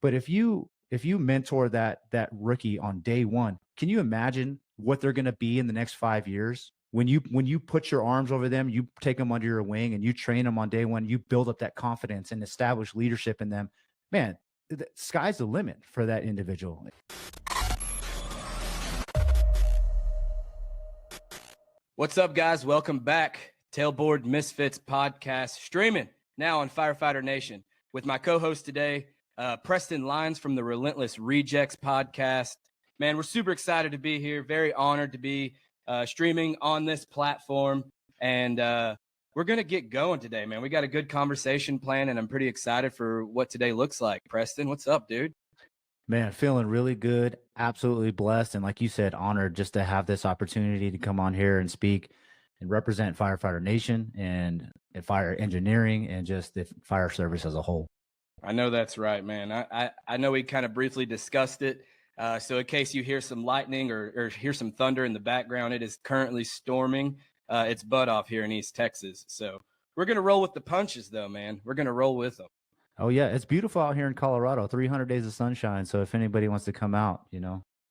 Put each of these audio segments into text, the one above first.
But if you mentor that rookie on day one, can you imagine what they're going to be in the next 5 years? When you put your arms over them, you take them under your wing and you train them on day one, you build up that confidence and establish leadership in them. Man, the sky's the limit for that individual. What's up, guys? Welcome back. Tailboard Misfits podcast, streaming now on Firefighter Nation with my co-host today, Preston Lyons from the Relentless Rejects podcast. Man, we're super excited to be here. Very honored to be streaming on this platform. And we're going to get going today, man. We got a good conversation planned, and I'm pretty excited for what today looks like. Preston, what's up, dude? Man, feeling really good, absolutely blessed. And like you said, honored just to have this opportunity to come on here and speak and represent Firefighter Nation and fire engineering and just the fire service as a whole. I know that's right, man. I know we kind of briefly discussed it. So in case you hear some lightning or hear some thunder in the background, it is currently storming its butt off here in East Texas. So we're going to roll with the punches, though, man. We're going to roll with them. Oh, yeah. It's beautiful out here in Colorado, 300 days of sunshine. So if anybody wants to come out,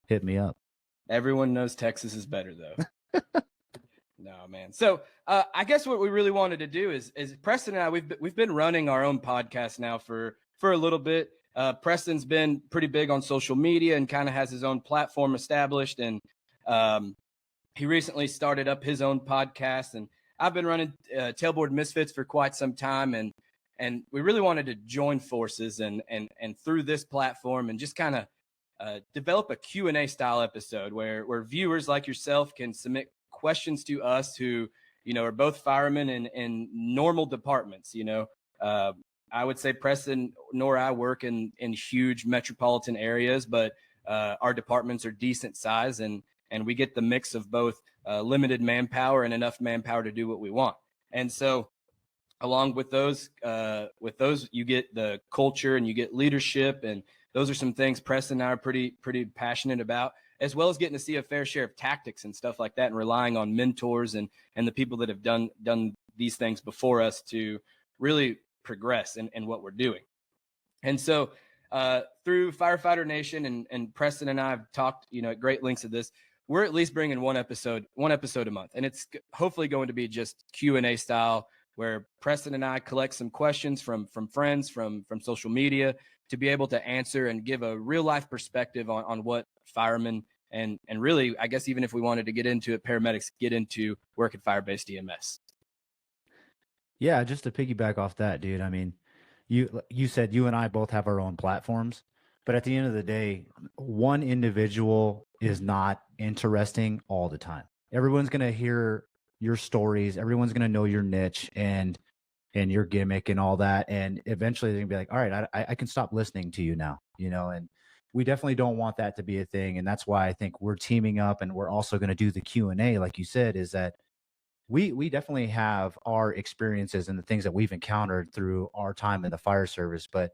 hit me up. Everyone knows Texas is better, though. No, man. So I guess what we really wanted to do is Preston and I, we've been running our own podcast now for a little bit. Preston's been pretty big on social media and kind of has his own platform established. And he recently started up his own podcast. And I've been running Tailboard Misfits for quite some time. And we really wanted to join forces and through this platform and just kind of develop a Q&A style episode where viewers like yourself can submit questions to us who, are both firemen in normal departments. I would say Preston nor I work in huge metropolitan areas, but our departments are decent size and we get the mix of both limited manpower and enough manpower to do what we want. And so along with those, you get the culture and you get leadership. And those are some things Preston and I are pretty passionate about, as well as getting to see a fair share of tactics and stuff like that and relying on mentors and the people that have done these things before us to really progress in what we're doing. And so through Firefighter Nation and Preston and I have talked, at great lengths of this, we're at least bringing one episode a month. And it's hopefully going to be just Q&A style where Preston and I collect some questions from friends, from social media to be able to answer and give a real life perspective on what firemen and really, I guess, even if we wanted to get into it, paramedics get into work at fire-based EMS. Yeah, just to piggyback off that, dude. I mean, you said you and I both have our own platforms, but at the end of the day, one individual is not interesting all the time. Everyone's going to hear your stories. Everyone's going to know your niche and your gimmick and all that. And eventually they're gonna be like, all right, I can stop listening to you now, and we definitely don't want that to be a thing. And that's why I think we're teaming up and we're also going to do the Q&A. Like you said, is that we definitely have our experiences and the things that we've encountered through our time in the fire service. But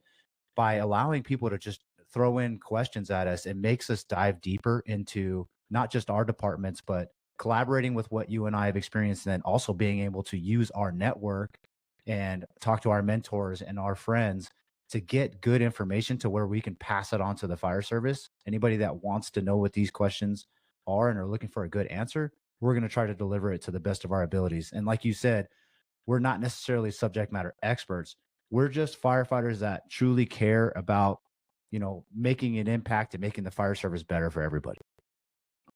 by allowing people to just throw in questions at us, it makes us dive deeper into not just our departments, but collaborating with what you and I have experienced, and then also being able to use our network and talk to our mentors and our friends to get good information to where we can pass it on to the fire service. Anybody that wants to know what these questions are and are looking for a good answer, we're going to try to deliver it to the best of our abilities. And like you said, we're not necessarily subject matter experts. We're just firefighters that truly care about, making an impact and making the fire service better for everybody.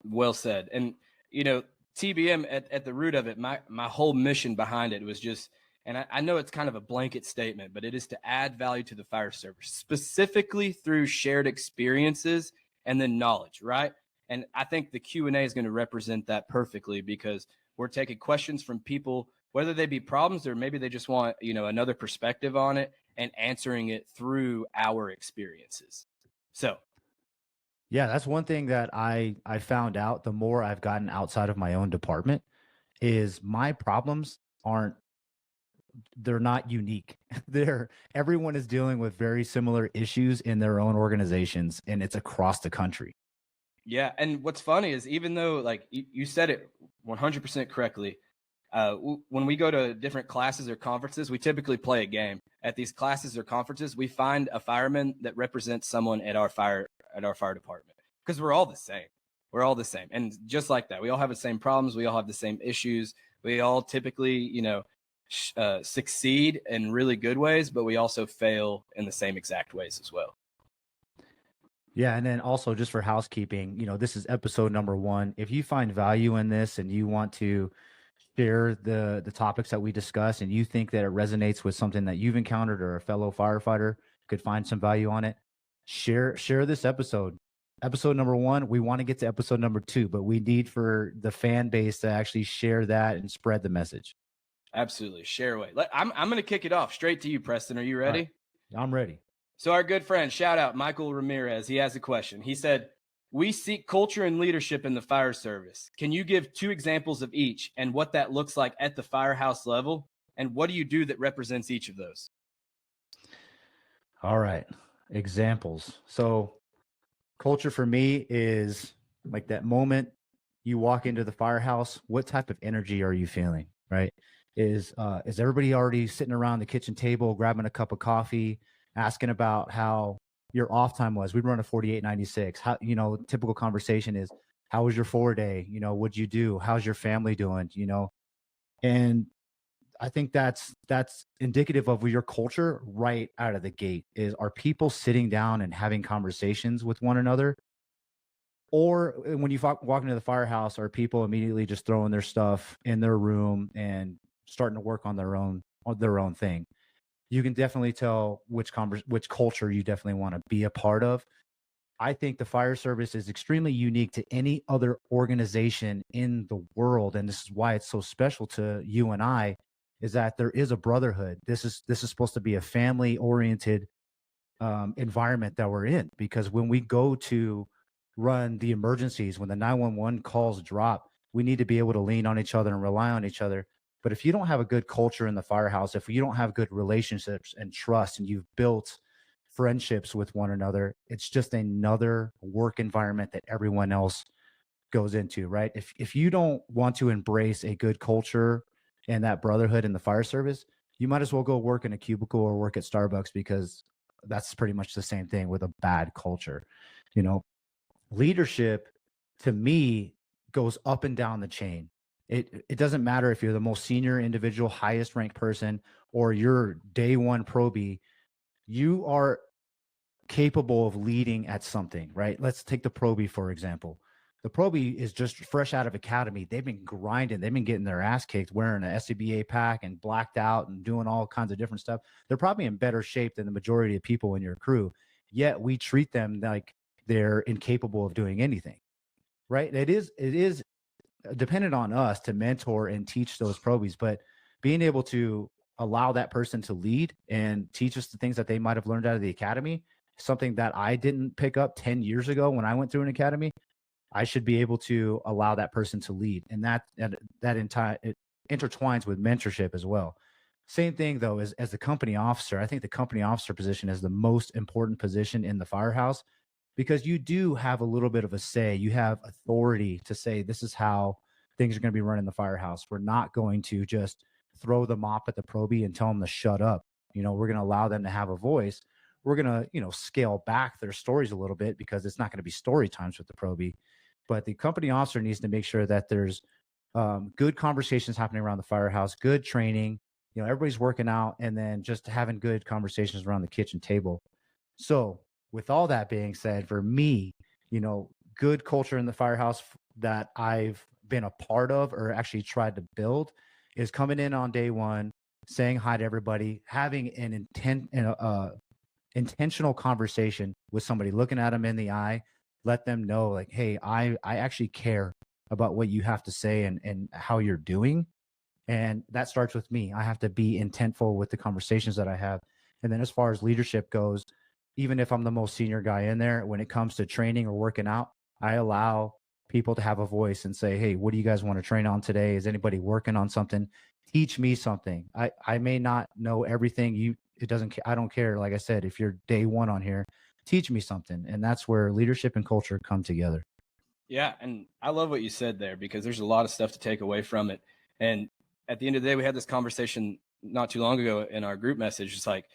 Well said. And, TBM at the root of it, my whole mission behind it was just, and I know it's kind of a blanket statement, but it is to add value to the fire service, specifically through shared experiences and then knowledge, right? And I think the Q&A is going to represent that perfectly because we're taking questions from people, whether they be problems or maybe they just want, another perspective on it and answering it through our experiences. So. Yeah, that's one thing that I found out the more I've gotten outside of my own department is my problems they're not unique. Everyone is dealing with very similar issues in their own organizations, and it's across the country. Yeah. And what's funny is even though like you said it 100% correctly, when we go to different classes or conferences, we typically play a game. at these classes or conferences, we find a fireman that represents someone at our fire department, because we're all the same. We're all the same. And just like that, we all have the same problems. We all have the same issues. We all typically, succeed in really good ways, but we also fail in the same exact ways as well. Yeah, and then also just for housekeeping, this is episode number 1. If you find value in this and you want to share the topics that we discuss and you think that it resonates with something that you've encountered or a fellow firefighter could find some value on it, share this episode. Episode number 1, we want to get to episode number 2, but we need for the fan base to actually share that and spread the message. Absolutely. Share away. I'm going to kick it off straight to you, Preston. Are you ready? Right. I'm ready. So our good friend, shout out Michael Ramirez, he has a question. He said, we seek culture and leadership in the fire service. Can you give 2 examples of each and what that looks like at the firehouse level? And what do you do that represents each of those? All right. Examples. So culture for me is like that moment you walk into the firehouse, what type of energy are you feeling, right? Is everybody already sitting around the kitchen table, grabbing a cup of coffee, asking about how your off time was? We run a 4896. How, typical conversation is, how was your 4-day? What'd you do? How's your family doing? And I think that's indicative of your culture right out of the gate. Are people sitting down and having conversations with one another? Or when you walk into the firehouse, are people immediately just throwing their stuff in their room and starting to work on their own thing? You can definitely tell which culture you definitely want to be a part of. I think the fire service is extremely unique to any other organization in the world, and this is why it's so special to you and I, is that there is a brotherhood. This is supposed to be a family oriented environment that we're in, because when we go to run the emergencies, when the 911 calls drop, we need to be able to lean on each other and rely on each other. But if you don't have a good culture in the firehouse, if you don't have good relationships and trust, and you've built friendships with one another, it's just another work environment that everyone else goes into, right? If you don't want to embrace a good culture and that brotherhood in the fire service, you might as well go work in a cubicle or work at Starbucks, because that's pretty much the same thing with a bad culture. Leadership to me goes up and down the chain. It doesn't matter if you're the most senior individual, highest ranked person, or you're day one probie, you are capable of leading at something, right? Let's take the probie, for example. The probie is just fresh out of academy. They've been grinding. They've been getting their ass kicked, wearing an SCBA pack and blacked out and doing all kinds of different stuff. They're probably in better shape than the majority of people in your crew. Yet we treat them like they're incapable of doing anything, right? It is dependent on us to mentor and teach those probies, but being able to allow that person to lead and teach us the things that they might have learned out of the academy, something that I didn't pick up 10 years ago when I went through an academy, I should be able to allow that person to lead. And that entire, it intertwines with mentorship as well. Same thing though, as the company officer. I think the company officer position is the most important position in the firehouse, because you do have a little bit of a say. You have authority to say, this is how things are going to be run in the firehouse. We're not going to just throw the mop at the probie and tell them to shut up. We're going to allow them to have a voice. We're going to, scale back their stories a little bit, because it's not going to be story times with the probie. But the company officer needs to make sure that there's good conversations happening around the firehouse, good training, everybody's working out, and then just having good conversations around the kitchen table. So with all that being said, for me, good culture in the firehouse that I've been a part of or actually tried to build is coming in on day one, saying hi to everybody, having an intentional conversation with somebody, looking at them in the eye, let them know like, hey, I actually care about what you have to say and how you're doing. And that starts with me. I have to be intentful with the conversations that I have. And then as far as leadership goes, even if I'm the most senior guy in there, when it comes to training or working out, I allow people to have a voice and say, hey, what do you guys want to train on today? Is anybody working on something? Teach me something. I may not know everything. I don't care. Like I said, if you're day one on here, teach me something. And that's where leadership and culture come together. Yeah. And I love what you said there, because there's a lot of stuff to take away from it. And at the end of the day, we had this conversation not too long ago in our group message. It's like,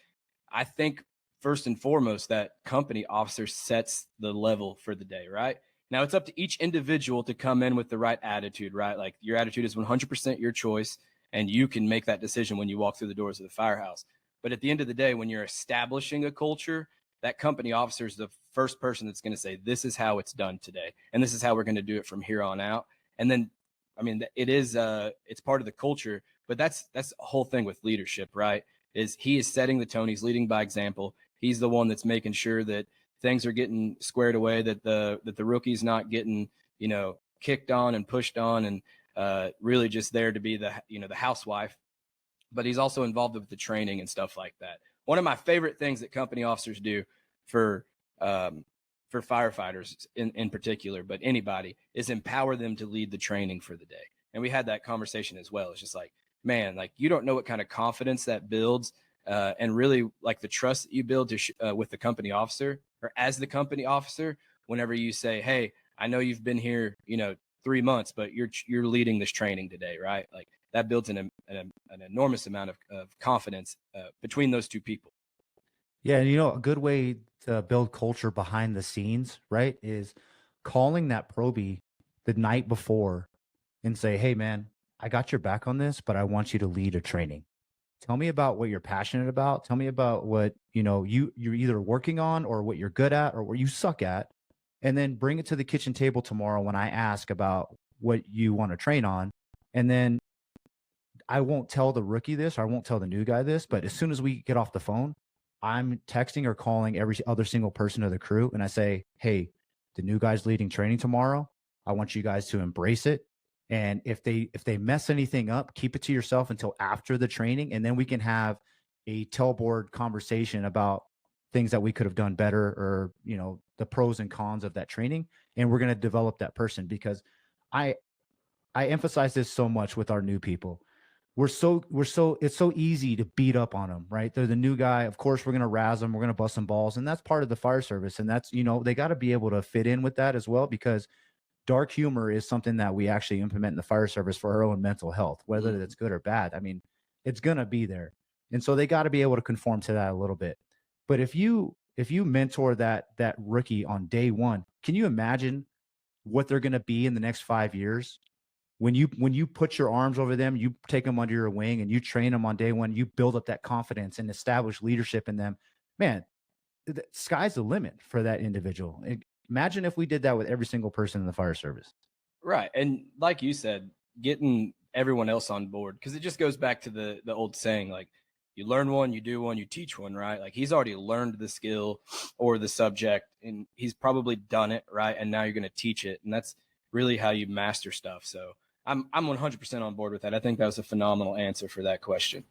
I think first and foremost, that company officer sets the level for the day, right? Now it's up to each individual to come in with the right attitude, right? Like your attitude is 100% your choice, and you can make that decision when you walk through the doors of the firehouse. But at the end of the day, when you're establishing a culture, that company officer is the first person that's going to say, this is how it's done today. And this is how we're going to do it from here on out. And then, I mean, it's part of the culture, but that's the whole thing with leadership, right? Is he is setting the tone. He's leading by example. He's the one that's making sure that things are getting squared away, that the rookie's not getting, kicked on and pushed on, and really just there to be the housewife. But he's also involved with the training and stuff like that. One of my favorite things that company officers do for firefighters in particular, but anybody, is empower them to lead the training for the day. And we had that conversation as well. It's just like, man, like you don't know what kind of confidence that builds, and really like the trust that you build with the company officer, or as the company officer, whenever you say, hey, I know you've been here, 3 months, but you're leading this training today, right? Like that builds an enormous amount of confidence between those two people. Yeah, and a good way to build culture behind the scenes, right, is calling that probie the night before and say, "Hey, man, I got your back on this, but I want you to lead a training. Tell me about what you're passionate about. Tell me about what you're either working on, or what you're good at, or what you suck at, and then bring it to the kitchen table tomorrow when I ask about what you want to train on, and then I won't tell the rookie this, or I won't tell the new guy this, but as soon as we get off the phone, I'm texting or calling every other single person of the crew, and I say, "Hey, the new guy's leading training tomorrow. I want you guys to embrace it. And if they mess anything up, keep it to yourself until after the training, and then we can have a tailboard conversation about things that we could have done better, or the pros and cons of that training, and we're going to develop that person." Because I I emphasize this so much with our new people. It's so easy to beat up on them, right? They're the new guy. Of course, we're going to razz them. We're going to bust some balls. And that's part of the fire service. And that's, they got to be able to fit in with that as well, because dark humor is something that we actually implement in the fire service for our own mental health, whether that's good or bad. I mean, it's going to be there. And so they got to be able to conform to that a little bit. But if you mentor that rookie on day one, can you imagine what they're going to be in the next 5 years? When you put your arms over them, you take them under your wing and you train them on day one, you build up that confidence and establish leadership in them. Man, the sky's the limit for that individual. Imagine if we did that with every single person in the fire service. Right. And like you said, getting everyone else on board, because it just goes back to the old saying, like you learn one, you do one, you teach one, right? Like he's already learned the skill or the subject, and he's probably done it, right? And now you're going to teach it. And that's really how you master stuff. So I'm 100% on board with that. I think that was a phenomenal answer for that question.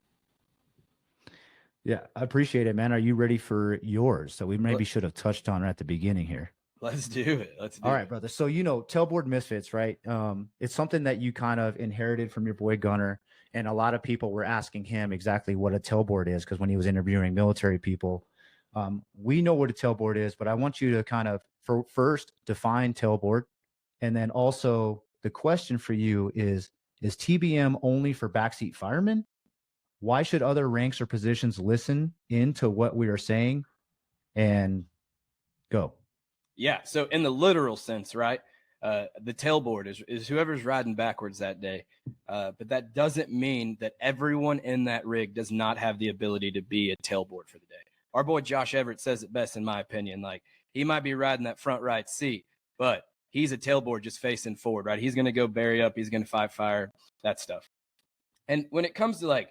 Yeah, I appreciate it, man. Are you ready for yours? So we maybe should have touched on it at the beginning here. Let's do it. All right, brother. So, Tailboard Misfits, right? It's something that you kind of inherited from your boy Gunner. And a lot of people were asking him exactly what a tailboard is, because when he was interviewing military people, we know what a tailboard is, but I want you to kind of first define tailboard. And then also the question for you is TBM only for backseat firemen? Why should other ranks or positions listen into what we are saying? And go. Yeah. So in the literal sense, right? The tailboard is whoever's riding backwards that day. But that doesn't mean that everyone in that rig does not have the ability to be a tailboard for the day. Our boy Josh Everett says it best, in my opinion. Like he might be riding that front right seat, but he's a tailboard just facing forward, right? He's going to go bury up. He's going to fight fire, that stuff. And when it comes to like,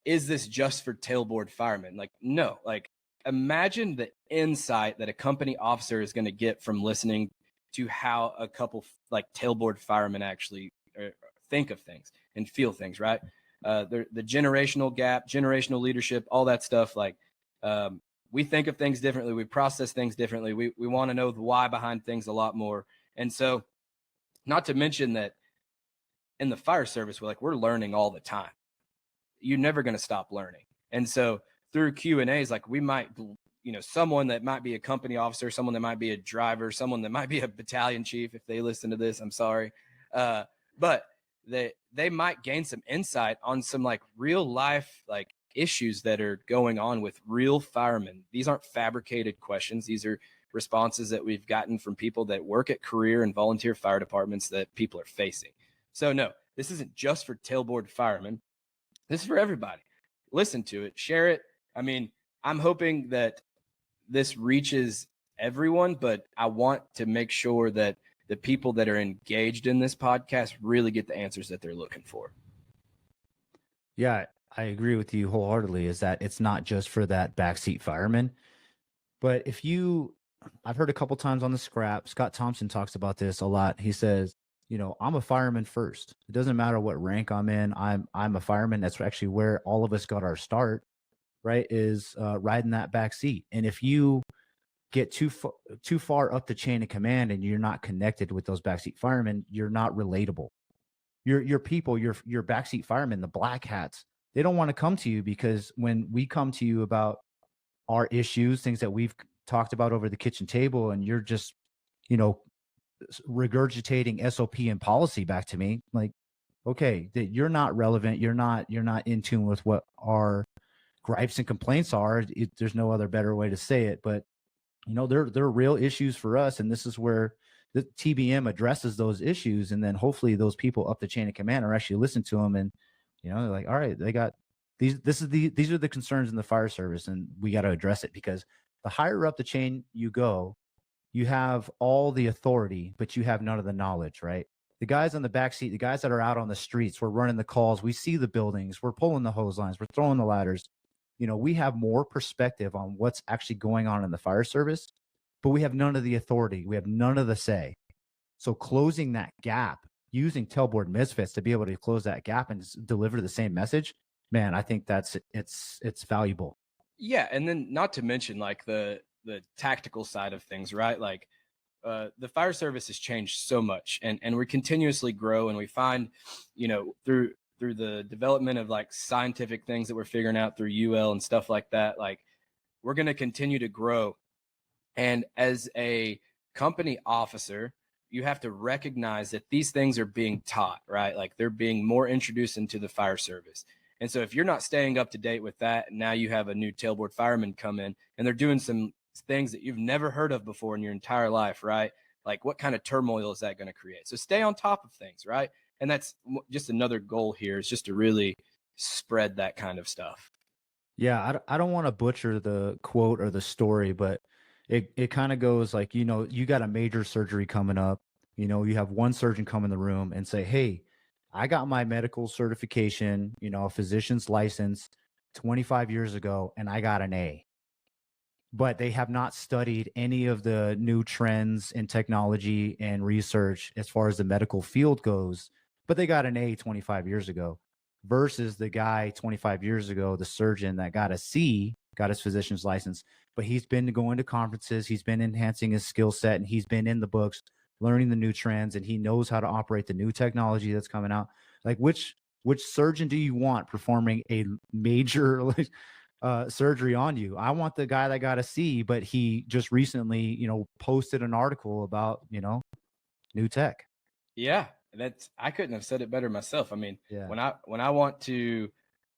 is this just for tailboard firemen? Like, no, like imagine the insight that a company officer is going to get from listening to how a couple like tailboard firemen actually think of things and feel things, right? The generational gap, generational leadership, all that stuff. Like we think of things differently. We process things differently. We want to know the why behind things a lot more. And so not to mention that in the fire service, we're learning all the time. You're never going to stop learning. And so through Q&As, like we might, someone that might be a company officer, someone that might be a driver, someone that might be a battalion chief, if they listen to this, I'm sorry. But they might gain some insight on some like real life, like issues that are going on with real firemen. These aren't fabricated questions. These are responses that we've gotten from people that work at career and volunteer fire departments that people are facing. So no, this isn't just for tailboard firemen. This is for everybody. Listen to it, share it. I mean, I'm hoping that this reaches everyone, but I want to make sure that the people that are engaged in this podcast really get the answers that they're looking for. Yeah, I agree with you wholeheartedly, is that it's not just for that backseat fireman. But if you, I've heard a couple times on the scrap, Scott Thompson talks about this a lot. He says, you know, I'm a fireman first. It doesn't matter what rank I'm in. I'm a fireman. That's actually where all of us got our start, right? Is riding that back seat. And if you get too far up the chain of command and you're not connected with those backseat firemen, you're not relatable. Your people, your backseat firemen, the black hats, they don't want to come to you, because when we come to you about our issues, things that we've talked about over the kitchen table, and you're just, you know, regurgitating SOP and policy back to me, like, okay, that you're not relevant. You're not in tune with what our gripes and complaints are. There's no other better way to say it, but you know, they're real issues for us, and this is where the TBM addresses those issues, and then hopefully those people up the chain of command are actually listening to them, and you know, they're like, all right, they got these are the concerns in the fire service, and we got to address it, because the higher up the chain you go, you have all the authority, but you have none of the knowledge, right? The guys on the back seat, the guys that are out on the streets, we're running the calls, we see the buildings, we're pulling the hose lines, we're throwing the ladders. You know, we have more perspective on what's actually going on in the fire service, but we have none of the authority. We have none of the say. So closing that gap, using Tailboard Misfits to be able to close that gap and deliver the same message, man, I think it's valuable. Yeah, and then not to mention like the tactical side of things, right? Like the fire service has changed so much, and we continuously grow, and we find, you know, through the development of like scientific things that we're figuring out through UL and stuff like that, like we're going to continue to grow. And as a company officer, you have to recognize that these things are being taught, right? Like they're being more introduced into the fire service. And so if you're not staying up to date with that, now you have a new tailboard fireman come in and they're doing some things that you've never heard of before in your entire life, right? Like what kind of turmoil is that going to create? So stay on top of things, right? And that's just another goal here, is just to really spread that kind of stuff. Yeah, I don't want to butcher the quote or the story, but it kind of goes like, you know, you got a major surgery coming up. You know, you have one surgeon come in the room and say, "Hey, I got my medical certification, you know, a physician's license 25 years ago, and I got an A." But they have not studied any of the new trends in technology and research as far as the medical field goes. But they got an A 25 years ago, versus the guy 25 years ago, the surgeon that got a C, got his physician's license, but he's been going to conferences, he's been enhancing his skill set, and he's been in the books learning the new trends, and he knows how to operate the new technology that's coming out. Like, which surgeon do you want performing a major surgery on you? I want the guy that got a C, but he just recently, you know, posted an article about, you know, new tech. Yeah, that's, I couldn't have said it better myself. I mean, Yeah. when I want to,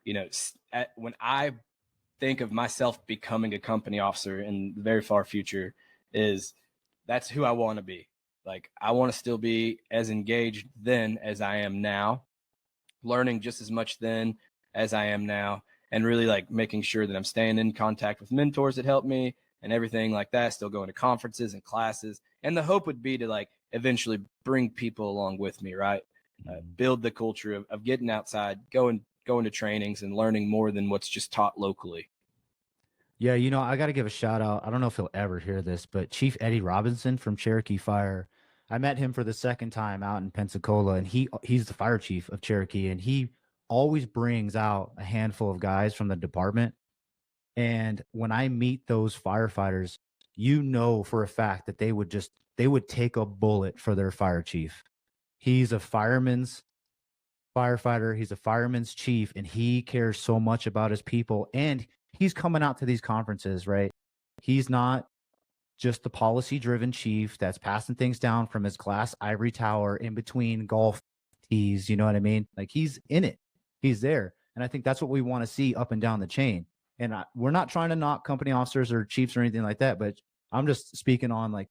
you know, when I think of myself becoming a company officer in the very far future, is that's who I want to be. Like I want to still be as engaged then as I am now, learning just as much then as I am now, and really like making sure that I'm staying in contact with mentors that help me and everything like that, still going to conferences and classes. And the hope would be to like eventually bring people along with me, right? Mhm. Build the culture of getting outside, going to trainings and learning more than what's just taught locally. Yeah, you know, I got to give a shout out. I don't know if he'll ever hear this, but Chief Eddie Robinson from Cherokee Fire. I met him for the second time out in Pensacola, and he's the fire chief of Cherokee, and he always brings out a handful of guys from the department. And when I meet those firefighters, you know for a fact that they would take a bullet for their fire chief. He's a fireman's firefighter, he's a fireman's chief, and he cares so much about his people, and he's coming out to these conferences, right? He's not just the policy driven chief that's passing things down from his glass ivory tower in between golf tees, you know what I mean? Like, he's in it. He's there. And I think that's what we want to see up and down the chain. And we're not trying to knock company officers or chiefs or anything like that, but I'm just speaking on like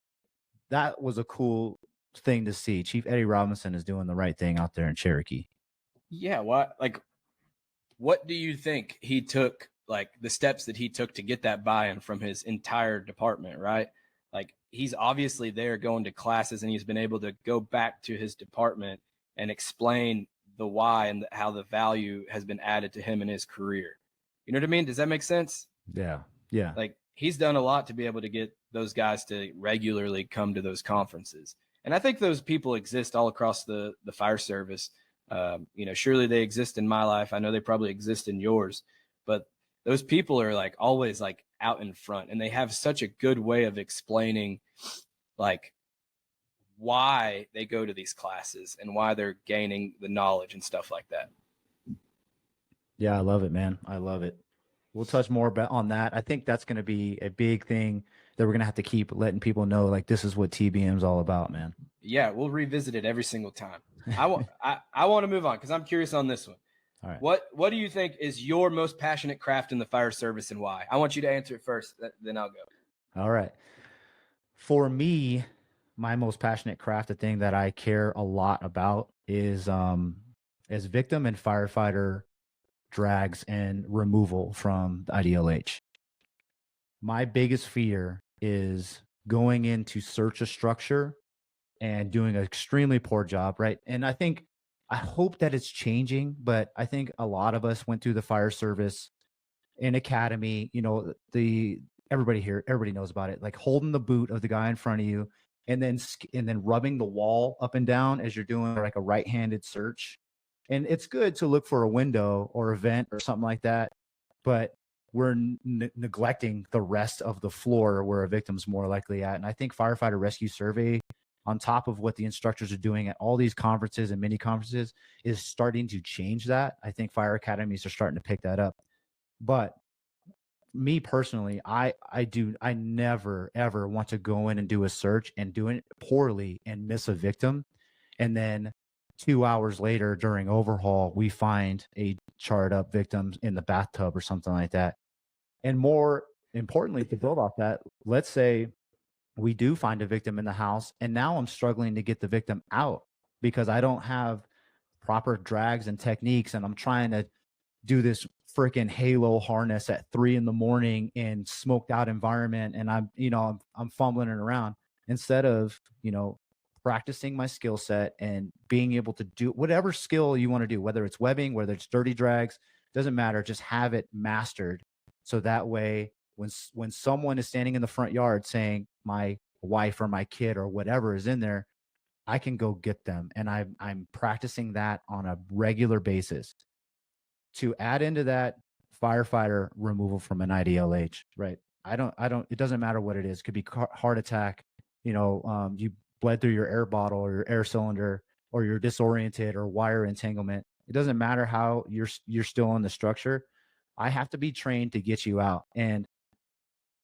that was a cool thing to see. Chief Eddie Robinson is doing the right thing out there in Cherokee. Yeah. What do you think he took, like the steps that he took to get that buy-in from his entire department, right? Like he's obviously there going to classes, and he's been able to go back to his department and explain the why and how the value has been added to him in his career. You know what I mean? Does that make sense? Yeah. Yeah. Like he's done a lot to be able to get those guys to regularly come to those conferences. And I think those people exist all across the fire service. You know, surely they exist in my life. I know they probably exist in yours, but those people are like always like out in front, and they have such a good way of explaining like why they go to these classes and why they're gaining the knowledge and stuff like that. Yeah, I love it, man. I love it. We'll touch more on that. I think that's going to be a big thing that we're going to have to keep letting people know, like, this is what TBM is all about, man. Yeah, we'll revisit it every single time. I want to move on because I'm curious on this one. All right. What do you think is your most passionate craft in the fire service, and why? I want you to answer it first, then I'll go. All right. For me, my most passionate craft, the thing that I care a lot about is as victim and firefighter drags and removal from the IDLH. My biggest fear is going in to search a structure and doing an extremely poor job, right? And I hope that it's changing, but I think a lot of us went through the fire service in academy, you know, everybody knows about it, like holding the boot of the guy in front of you and then rubbing the wall up and down as you're doing like a right-handed search. And it's good to look for a window or a vent or something like that, but we're neglecting the rest of the floor where a victim's more likely at. And I think firefighter rescue survey, on top of what the instructors are doing at all these conferences and mini conferences, is starting to change that. I think fire academies are starting to pick that up. But me personally, I never ever want to go in and do a search and do it poorly and miss a victim, and then 2 hours later during overhaul we find a charred up victim in the bathtub or something like that. And more importantly, to build off that, let's say we do find a victim in the house, and now I'm struggling to get the victim out because I don't have proper drags and techniques, and I'm trying to do this freaking halo harness at 3 a.m. in smoked out environment, and I'm fumbling it around instead of practicing my skill set and being able to do whatever skill you want to do, whether it's webbing, whether it's dirty drags, doesn't matter, just have it mastered. So that way when someone is standing in the front yard saying my wife or my kid or whatever is in there, I can go get them. And I'm practicing that on a regular basis. To add into that, firefighter removal from an IDLH, right? It doesn't matter what it is. It could be heart attack, you bled through your air bottle or your air cylinder, or you're disoriented, or wire entanglement. It doesn't matter how you're still in the structure. I have to be trained to get you out. And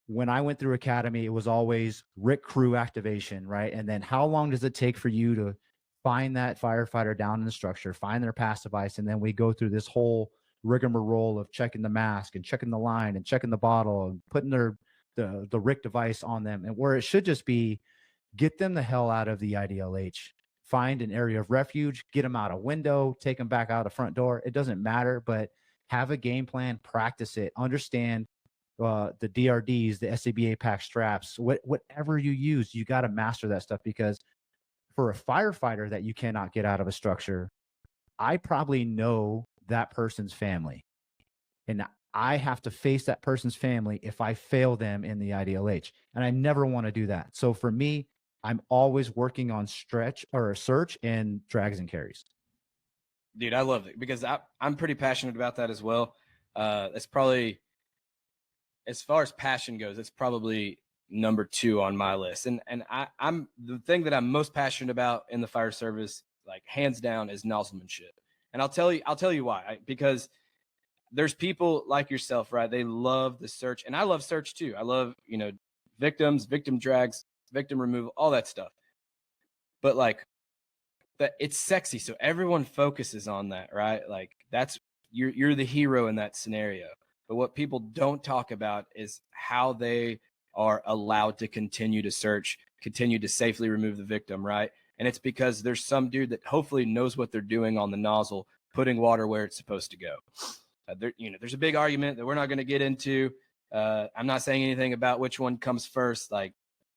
when I went through academy, it was always RIC crew activation, right? And then how long does it take for you to find that firefighter down in the structure, find their pass device, and then we go through this whole rigmarole of checking the mask and checking the line and checking the bottle and putting the RIC device on them. And where it should just be, get them the hell out of the IDLH, find an area of refuge, get them out a window, take them back out a front door. It doesn't matter, but have a game plan, practice it, understand the DRDs, the SCBA pack straps, whatever you use, you got to master that stuff. Because for a firefighter that you cannot get out of a structure, I probably know that person's family, and I have to face that person's family if I fail them in the IDLH, and I never want to do that. So for me, I'm always working on search and drags and carries. Dude, I love it because I'm pretty passionate about that as well. It's probably, as far as passion goes, it's probably number 2 on my list. And I'm the thing that I'm most passionate about in the fire service, like hands down, is nozzlemanship. And I'll tell you why. Because there's people like yourself, right? They love the search, and I love search too. I love, victims, victim drags, victim removal, all that stuff. But like that, it's sexy, so everyone focuses on that, right? Like that's you're the hero in that scenario. But what people don't talk about is how they are allowed to continue to search, continue to safely remove the victim, right? And it's because there's some dude that hopefully knows what they're doing on the nozzle, putting water where it's supposed to go. There's a big argument that we're not going to get into. I'm not saying anything about which one comes first. Like,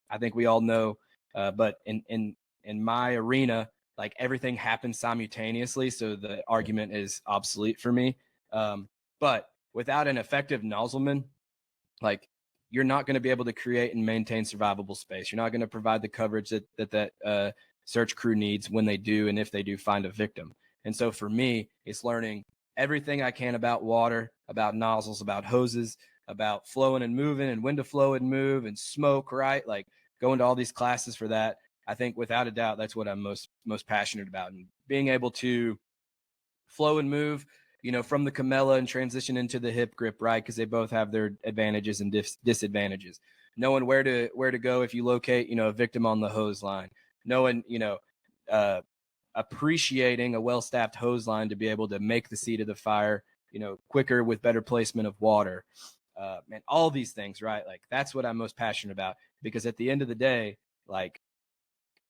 I think we all know, but in my arena, like, everything happens simultaneously, so the argument is obsolete for me. But without an effective nozzleman, like, you're not going to be able to create and maintain survivable space. You're not going to provide the coverage that search crew needs when they do, and if they do find a victim. And so for me, it's learning everything I can about water, about nozzles, about hoses, about flowing and moving, and when to flow and move, and smoke, right? Like, going to all these classes for that. I think without a doubt, that's what I'm most passionate about, and being able to flow and move, from the Camella and transition into the hip grip, right? Because they both have their advantages and disadvantages. Knowing where to go if you locate, a victim on the hose line. Knowing, appreciating a well-staffed hose line to be able to make the seat of the fire, quicker with better placement of water. Man, all these things, right? Like, that's what I'm most passionate about, because at the end of the day, like,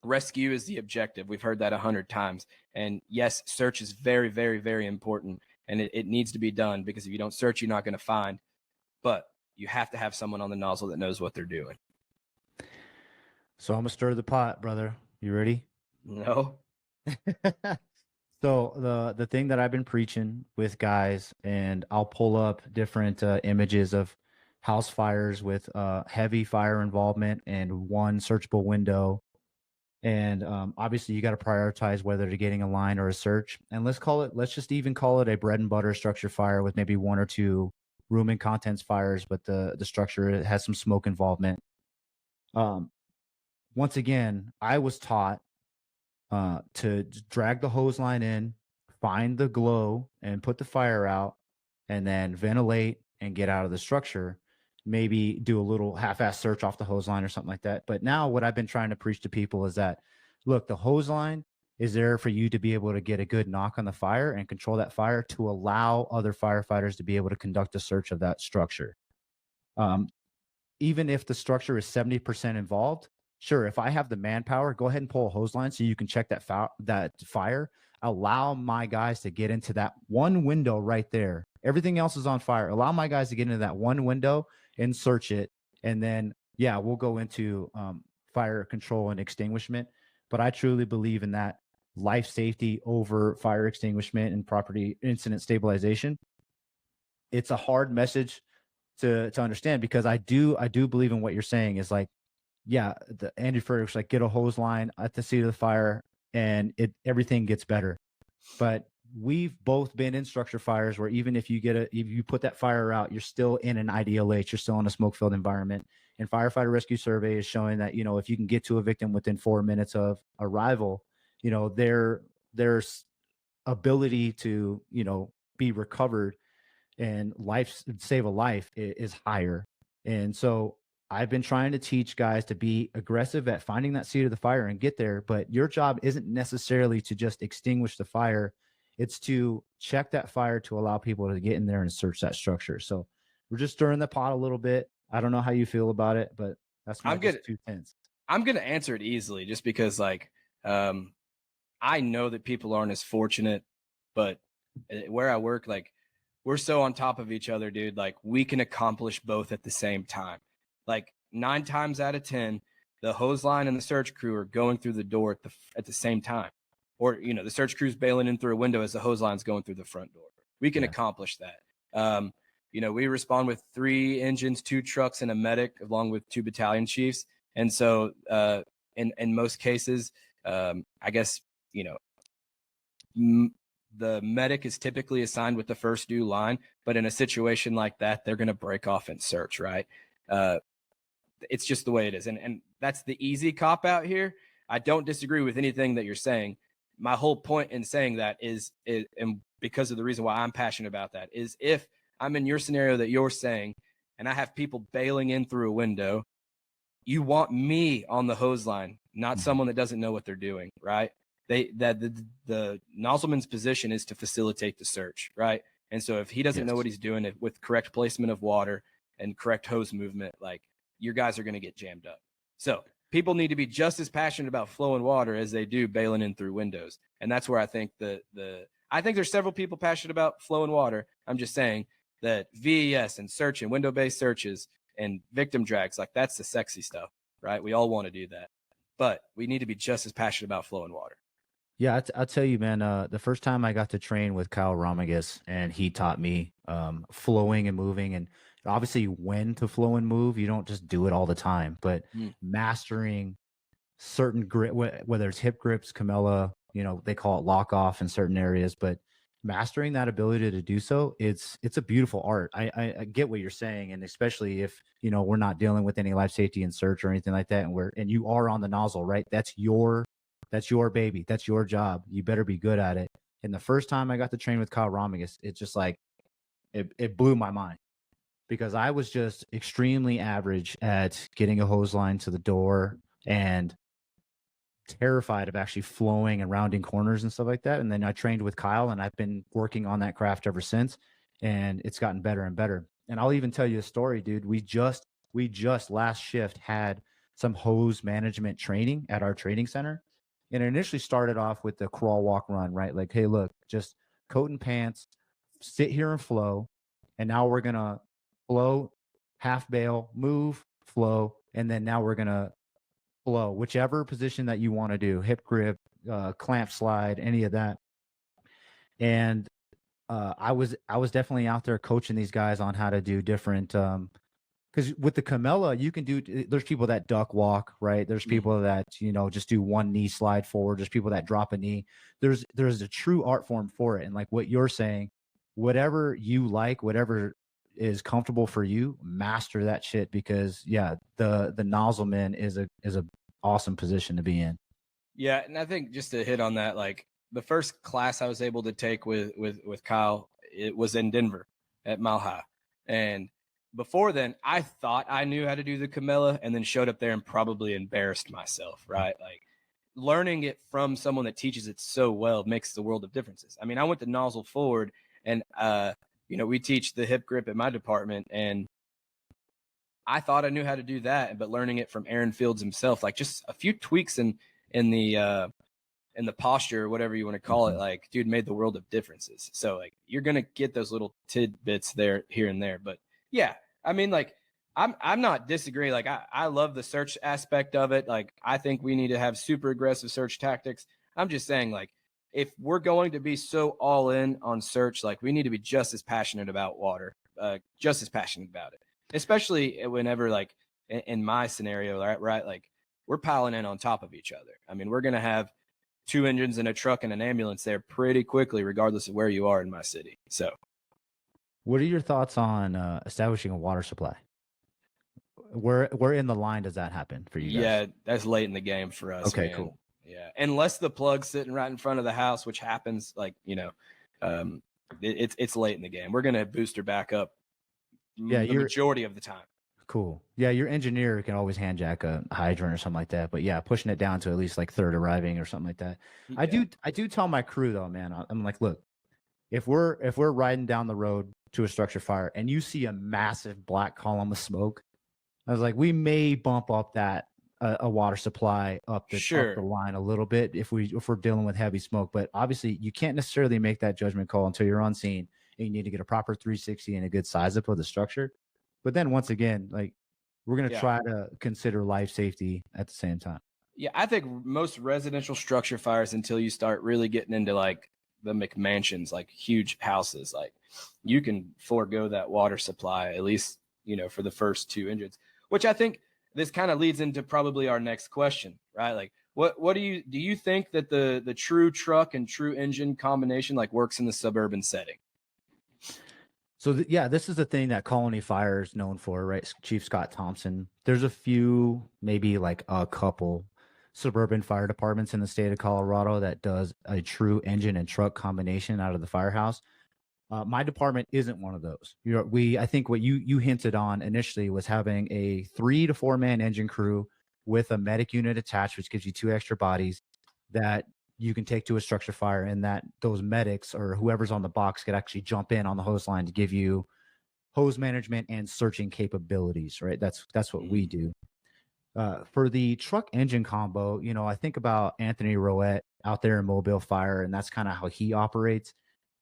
rescue is the objective. We've heard that 100 times. And yes, search is very, very, very important. And it needs to be done, because if you don't search, you're not going to find. But you have to have someone on the nozzle that knows what they're doing. So I'm going to stir the pot, brother. You ready? No. So the thing that I've been preaching with guys, and I'll pull up different images of house fires with heavy fire involvement and one searchable window. And obviously you got to prioritize whether to getting a line or a search. And let's just even call it a bread and butter structure fire with maybe one or two room and contents fires, but the structure has some smoke involvement. Once again, I was taught to drag the hose line in, find the glow, and put the fire out, and then ventilate and get out of the structure. Maybe do a little half-ass search off the hose line or something like that. But now what I've been trying to preach to people is that, look, the hose line is there for you to be able to get a good knock on the fire and control that fire to allow other firefighters to be able to conduct a search of that structure. Even if the structure is 70% involved, sure, if I have the manpower, go ahead and pull a hose line so you can check that fire. Allow my guys to get into that one window right there. Everything else is on fire. Allow my guys to get into that one window and search it. And then, yeah, we'll go into fire control and extinguishment. But I truly believe in that life safety over fire extinguishment and property incident stabilization. It's a hard message to understand, because I do believe in what you're saying is like, yeah, the Andy Furtick's like, get a hose line at the seat of the fire and everything gets better. But we've both been in structure fires where even if you put that fire out, you're still in an IDLH, you're still in a smoke filled environment. And firefighter rescue survey is showing that, if you can get to a victim within 4 minutes of arrival, their ability to, be recovered and save a life is higher. And so I've been trying to teach guys to be aggressive at finding that seat of the fire and get there. But your job isn't necessarily to just extinguish the fire. It's to check that fire to allow people to get in there and search that structure. So we're just stirring the pot a little bit. I don't know how you feel about it, but that's my 2 cents. I'm going to answer it easily, just because, like, I know that people aren't as fortunate, but where I work, like, we're so on top of each other, dude. Like, we can accomplish both at the same time. Like, 9 times out of 10, the hose line and the search crew are going through the door at the same time. Or, the search crew's bailing in through a window as the hose line's going through the front door. We can accomplish that. We respond with 3 engines, 2 trucks, and a medic, along with 2 battalion chiefs. And so in most cases, I guess, the medic is typically assigned with the first due line, but in a situation like that, they're going to break off and search, right? It's just the way it is. And that's the easy cop out here. I don't disagree with anything that you're saying. My whole point in saying that is, and because of the reason why I'm passionate about that, is if I'm in your scenario that you're saying, and I have people bailing in through a window, you want me on the hose line, not someone that doesn't know what they're doing, right? The nozzleman's position is to facilitate the search, right? And so if he doesn't know Yes. what he's doing with correct placement of water and correct hose movement, like your guys are going to get jammed up. So people need to be just as passionate about flowing water as they do bailing in through windows. And that's where I think I think there's several people passionate about flowing water. I'm just saying that VES and search and window-based searches and victim drags, like that's the sexy stuff, right? We all want to do that, but we need to be just as passionate about flowing water. Yeah, I'll tell you, man. The first time I got to train with Kyle Romagus, and he taught me flowing and moving, and obviously when to flow and move. You don't just do it all the time, but Mm. mastering certain grip, whether it's hip grips, Camella, they call it lock off in certain areas, but mastering that ability to do so, it's a beautiful art. I get what you're saying, and especially if we're not dealing with any life safety and search or anything like that, and you are on the nozzle, right? That's your baby. That's your job. You better be good at it. And the first time I got to train with Kyle Romagus, it's just like it blew my mind because I was just extremely average at getting a hose line to the door and terrified of actually flowing and rounding corners and stuff like that. And then I trained with Kyle, and I've been working on that craft ever since, and it's gotten better and better. And I'll even tell you a story, dude. We just last shift had some hose management training at our training center. And it initially started off with the crawl, walk, run, right? Like, hey, look, just coat and pants, sit here and flow. And now we're gonna flow, half bail, move, flow, and then now we're gonna flow, whichever position that you want to do, hip grip, clamp slide, any of that. And I was definitely out there coaching these guys on how to do different. Because with the Camella, you can do. There's people that duck walk, right? There's people that just do one knee slide forward. There's people that drop a knee. There's a true art form for it, and like what you're saying, whatever you like, whatever is comfortable for you, master that shit. Because yeah, the nozzle man is a awesome position to be in. Yeah, and I think just to hit on that, like the first class I was able to take with Kyle, it was in Denver at Mile High, and before then, I thought I knew how to do the Camella, and then showed up there and probably embarrassed myself, right? Like learning it from someone that teaches it so well makes the world of differences. I mean, I went to nozzle forward, and we teach the hip grip at my department, and I thought I knew how to do that, but learning it from Aaron Fields himself, like just a few tweaks in the posture, whatever you want to call it, like dude made the world of differences. So like you're gonna get those little tidbits there, here and there. But yeah, I mean, like I'm not disagreeing. Like I love the search aspect of it. Like I think we need to have super aggressive search tactics. I'm just saying, like, if we're going to be so all in on search, like we need to be just as passionate about water, just as passionate about it. Especially whenever, like in my scenario, right, like we're piling in on top of each other. I mean, we're gonna have two engines and a truck and an ambulance there pretty quickly, regardless of where you are in my city. So, What are your thoughts on establishing a water supply? Where in the line does that happen for you guys? yeah, that's late in the game for us, Okay, man. cool. Yeah, unless the plug's sitting right in front of the house, which happens, like it's late in the game. We're gonna booster back up Yeah, the you're majority of the time. cool. Yeah, your engineer can always hand jack a hydrant or something like that. But yeah, pushing it down to at least like third arriving or something like that. I Yeah, do I do tell my crew though, man. I'm like, look, if we're riding down the road to a structure fire and you see a massive black column of smoke, I was like, we may bump up that a water supply up the sure. line a little bit if we're dealing with heavy smoke. But obviously, you can't necessarily make that judgment call until you're on scene and you need to get a proper 360 and a good size up of the structure. But then once again, like we're gonna Yeah. try to consider life safety at the same time. Yeah, I think most residential structure fires, until you start really getting into like the McMansions, like huge houses, like you can forego that water supply, at least, for the first two engines, which I think this kind of leads into probably our next question, right? Like what do you think that the true truck and true engine combination like works in the suburban setting? So yeah, this is the thing that Colony Fire is known for, right? Chief Scott Thompson. There's a few, maybe like a couple suburban fire departments in the state of Colorado that does a true engine and truck combination out of the firehouse. My department isn't one of those. I think what you hinted on initially was having a 3 to 4 man engine crew with a medic unit attached, which gives you two extra bodies that you can take to a structure fire, and that those medics or whoever's on the box could actually jump in on the hose line to give you hose management and searching capabilities, right? That's what we do. For the truck engine combo, you know, I think about Anthony Roette out there in Mobile Fire, and that's kind of how he operates.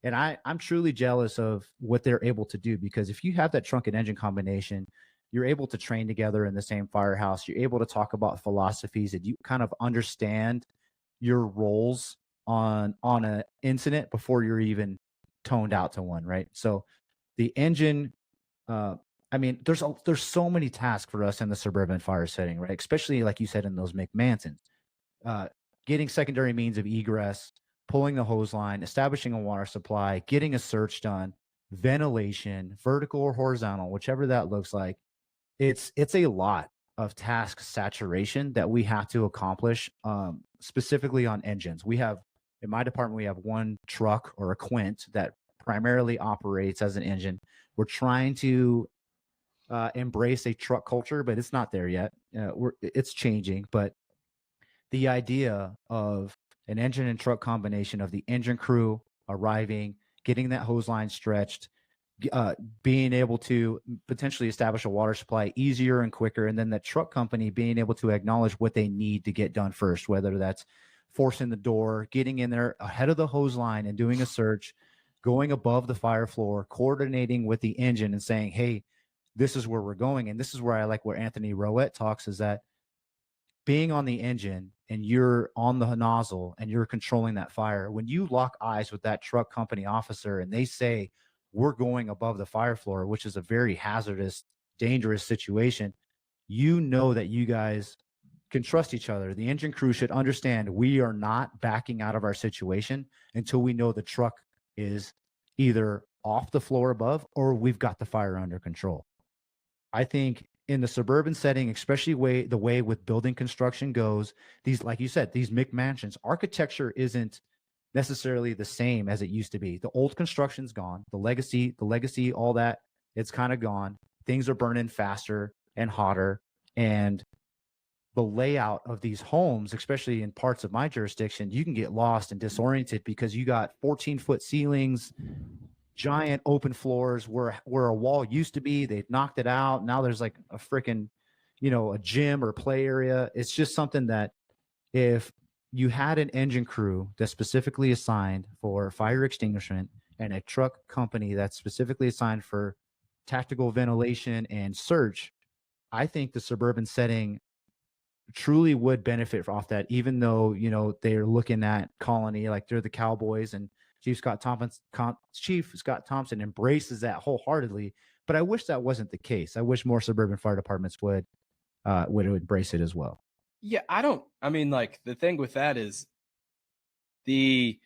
And I'm truly jealous of what they're able to do, because if you have that trunk and engine combination, you're able to train together in the same firehouse. You're able to talk about philosophies, and you kind of understand your roles on an incident before you're even toned out to one, right? So the engine, uh, I mean, there's so many tasks for us in the suburban fire setting, right? Especially like you said in those McMansons, uh, getting secondary means of egress, pulling the hose line, establishing a water supply, getting a search done, ventilation, vertical or horizontal, whichever that looks like. It's a lot of task saturation that we have to accomplish, specifically on engines. We have in my department we have one truck or a quint that primarily operates as an engine. We're trying to embrace a truck culture, but it's not there yet. It's changing, but the idea of an engine and truck combination of the engine crew arriving, getting that hose line stretched, uh, being able to potentially establish a water supply easier and quicker, and then the truck company being able to acknowledge what they need to get done first, whether that's forcing the door, getting in there ahead of the hose line and doing a search, going above the fire floor, coordinating with the engine and saying, hey, this is where we're going. And this is where I like where Anthony Roette talks, is that being on the engine and you're on the nozzle and you're controlling that fire, when you lock eyes with that truck company officer and they say, we're going above the fire floor, which is a very hazardous, dangerous situation, you know that you guys can trust each other. The engine crew should understand we are not backing out of our situation until we know the truck is either off the floor above or we've got the fire under control. I think in the suburban setting, especially the way with building construction goes, these, like you said, these McMansions, architecture isn't necessarily the same as it used to be. The old construction's gone, the legacy, all that, it's kind of gone. Things are burning faster and hotter, and the layout of these homes, especially in parts of my jurisdiction, you can get lost and disoriented because you got 14-foot ceilings, giant open floors where a wall used to be. They've knocked it out. Now there's like a freaking, you know, a gym or play area. It's just something that if you had an engine crew that's specifically assigned for fire extinguishment and a truck company that's specifically assigned for tactical ventilation and search, I think the suburban setting truly would benefit off that, even though, you know, they're looking at Colony like they're the Cowboys, and Chief Scott Thompson embraces that wholeheartedly. But I wish that wasn't the case. I wish more suburban fire departments would embrace it as well. Yeah, I mean, like, the thing with that is the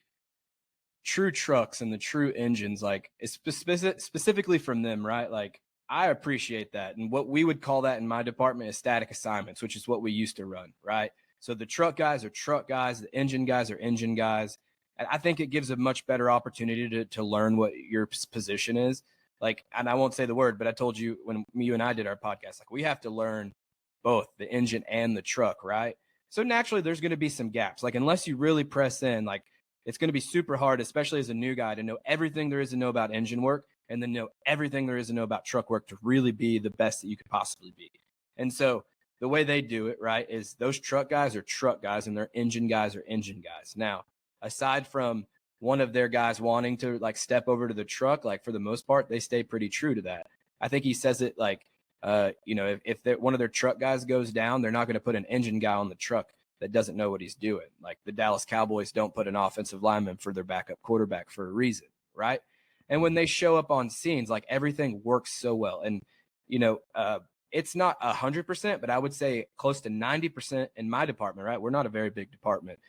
true trucks and the true engines, like, it's specifically from them, right? Like, I appreciate that. And what we would call that in my department is static assignments, which is what we used to run, right? So the truck guys are truck guys, the engine guys are engine guys. And I think it gives a much better opportunity to learn what your position is. Like, and I won't say the word, but I told you when you and I did our podcast, like, we have to learn both the engine and the truck, right? So naturally, there's going to be some gaps. Like, unless you really press in, like, it's going to be super hard, especially as a new guy, to know everything there is to know about engine work and then know everything there is to know about truck work to really be the best that you could possibly be. And so the way they do it, right, is those truck guys are truck guys and their engine guys are engine guys. Now, aside from one of their guys wanting to, like, step over to the truck, like, for the most part, they stay pretty true to that. I think he says it like, you know, if one of their truck guys goes down, they're not going to put an engine guy on the truck that doesn't know what he's doing. Like, the Dallas Cowboys don't put an offensive lineman for their backup quarterback for a reason, right? And when they show up on scenes, like, everything works so well. And, you know, it's not 100%, but I would say close to 90% in my department, right? We're not a very big department.